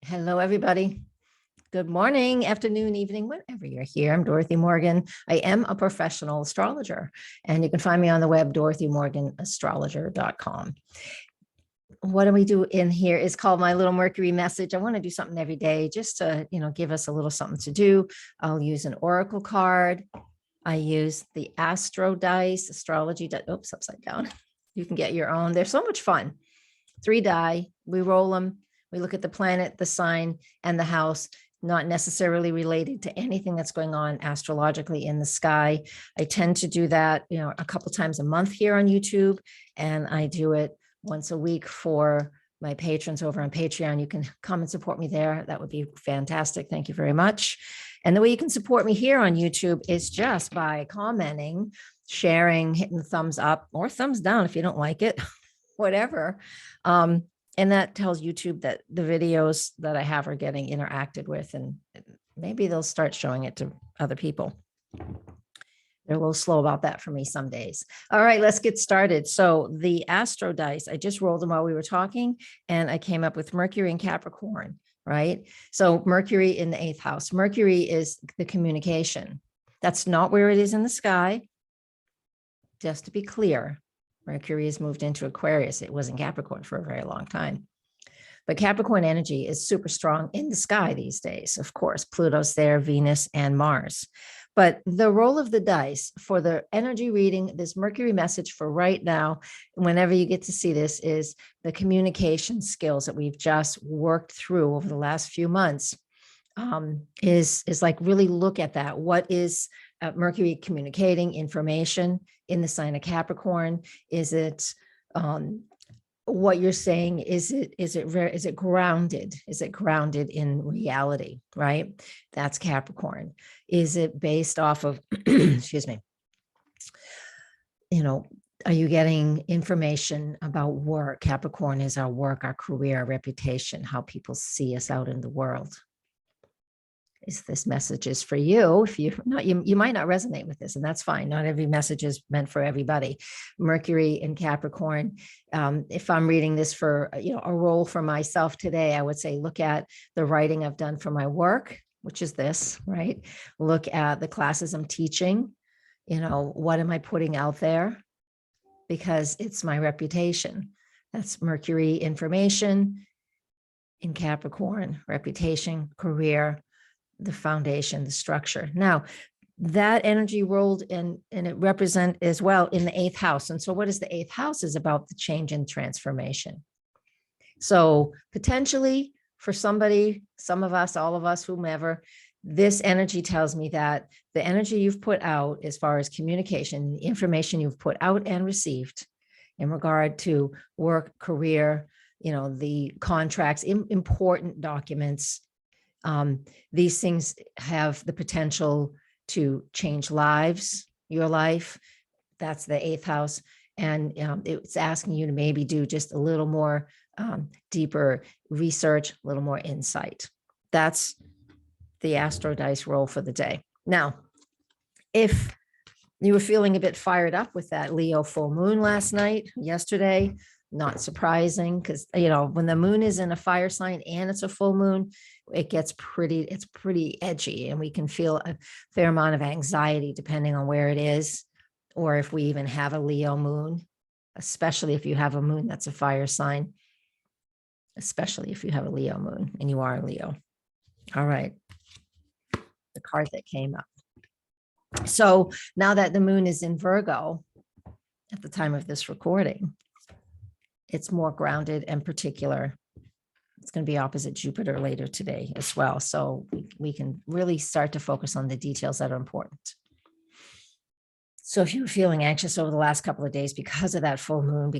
Hello, everybody. Good morning, afternoon, evening, whenever you're here. I'm Dorothy Morgan. I am a professional astrologer, and you can find me on the web, DorothyMorganAstrologer.com. What do we do in here is called my little Mercury message. I want to do something every day just to, give us a little something to do. I'll use an oracle card. I use the Astrodice, astrology. Oops, upside down. You can get your own. They're so much fun. 3 die. We roll them. We look at the planet, the sign, and the house, not necessarily related to anything that's going on astrologically in the sky. I tend to do that, a couple times a month here on YouTube, and I do it once a week for my patrons over on Patreon. You can come and support me there. That would be fantastic. Thank you very much. And the way you can support me here on YouTube is just by commenting, sharing, hitting the thumbs up or thumbs down if you don't like it, whatever. And that tells YouTube that the videos that I have are getting interacted with, and maybe they'll start showing it to other people. They're a little slow about that for me some days. All right, let's get started. So the Astrodice, I just rolled them while we were talking, and I came up with Mercury and Capricorn, right? So Mercury in the 8th house. Mercury is the communication. That's not where it is in the sky. Just to be clear, Mercury has moved into Aquarius. It was in Capricorn for a very long time. But Capricorn energy is super strong in the sky these days. Of course, Pluto's there, Venus, and Mars. But the roll of the dice for the energy reading, this Mercury message for right now, whenever you get to see this, is the communication skills that we've just worked through over the last few months. Is like really look at that. What is Mercury communicating information in the sign of Capricorn? Is it what you're saying? Is it grounded? Is it grounded in reality? Right? That's Capricorn. Is it based off of, excuse me, are you getting information about work? Capricorn is our work, our career, our reputation, how people see us out in the world. Is this message is for you. If you not, you might not resonate with this, and that's fine. Not every message is meant for everybody. Mercury in Capricorn. If I'm reading this for a role for myself today, I would say look at the writing I've done for my work, which is this, right? Look at the classes I'm teaching. What am I putting out there? Because it's my reputation. That's Mercury information in Capricorn, reputation, career, the foundation, the structure. Now, that energy rolled in, and it represents as well in the 8th house. And so what is the 8th house? Is about the change and transformation. So potentially for somebody, some of us, all of us, whomever, this energy tells me that the energy you've put out as far as communication, the information you've put out and received in regard to work, career, the contracts, important documents, these things have the potential to change lives, your life. That's the 8th house. And it's asking you to maybe do just a little more deeper research, a little more insight. That's the Astrodice roll for the day. Now, if you were feeling a bit fired up with that Leo full moon yesterday, not surprising, because when the moon is in a fire sign and it's a full moon, it's pretty edgy, and we can feel a fair amount of anxiety depending on where it is, or if we even have a Leo moon, especially if you have a moon that's a fire sign, especially if you have a Leo moon and you are a Leo. All right, the card that came up. So now that the moon is in Virgo at the time of this recording, it's more grounded and particular. It's going to be opposite Jupiter later today as well. So we can really start to focus on the details that are important. So if you were feeling anxious over the last couple of days because of that full moon,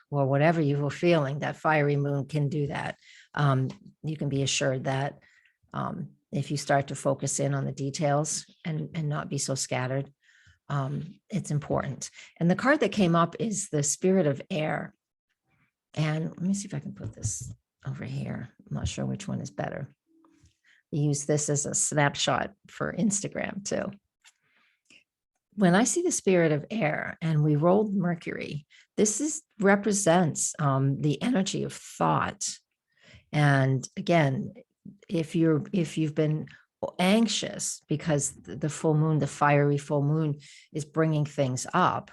or whatever you were feeling, that fiery moon can do that. You can be assured that if you start to focus in on the details and not be so scattered, it's important. And the card that came up is the Spirit of Air. And let me see if I can put this over here. I'm not sure which one is better. Use this as a snapshot for Instagram too. When I see the Spirit of Air and we rolled Mercury, this represents the energy of thought And again, if you've been anxious because the full moon, the fiery full moon, is bringing things up,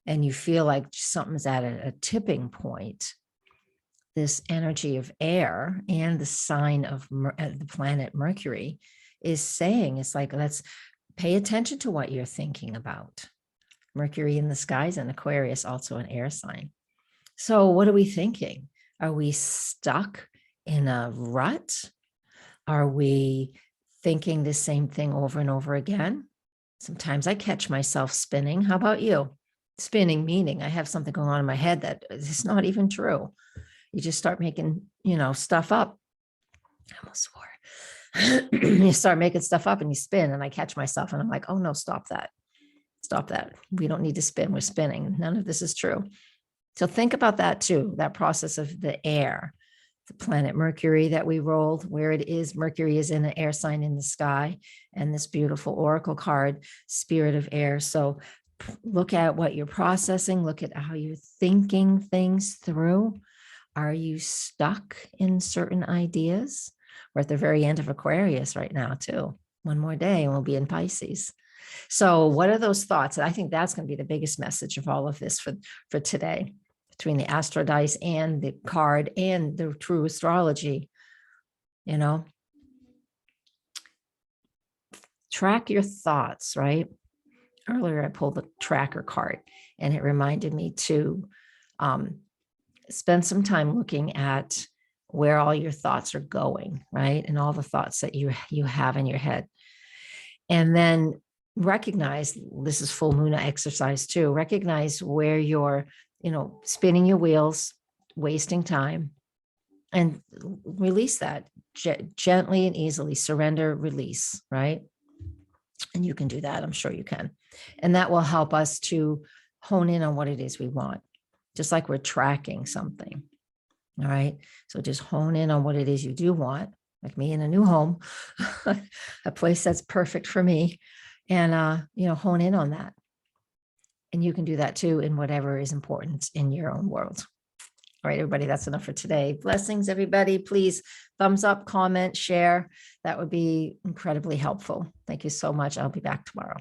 and you feel like something's at a tipping point, this energy of air and the sign of the planet Mercury is saying, it's like, let's pay attention to what you're thinking about. Mercury in the skies and Aquarius, also an air sign. So what are we thinking? Are we stuck in a rut? Are we thinking the same thing over and over again? Sometimes I catch myself spinning. How about you? Spinning, meaning I have something going on in my head that is not even true. You just start making, stuff up. I almost swore. You start making stuff up and you spin, and I catch myself and I'm like, oh no, stop that. Stop that. We don't need to spin. We're spinning. None of this is true. So think about that too, that process of the air, the planet Mercury that we rolled, where it is. Mercury is in an air sign in the sky, and this beautiful oracle card, spirit of air. So look at what you're processing. Look at how you're thinking things through. Are you stuck in certain ideas? We're at the very end of Aquarius right now too. One more day and we'll be in Pisces. So what are those thoughts? And I think that's going to be the biggest message of all of this for today, between the Astrodice and the card and the true astrology. Track your thoughts, right? Earlier, I pulled the tracker card, and it reminded me to spend some time looking at where all your thoughts are going, right? And all the thoughts that you have in your head. And then recognize, this is full moon exercise too, recognize where you're, spinning your wheels, wasting time, and release that gently and easily. Surrender, release, right? And you can do that. I'm sure you can. And that will help us to hone in on what it is we want, just like we're tracking something. All right. So just hone in on what it is you do want, like me in a new home, a place that's perfect for me. And, hone in on that. And you can do that too in whatever is important in your own world. All right, everybody, that's enough for today. Blessings, everybody. Please thumbs up, comment, share. That would be incredibly helpful. Thank you so much. I'll be back tomorrow.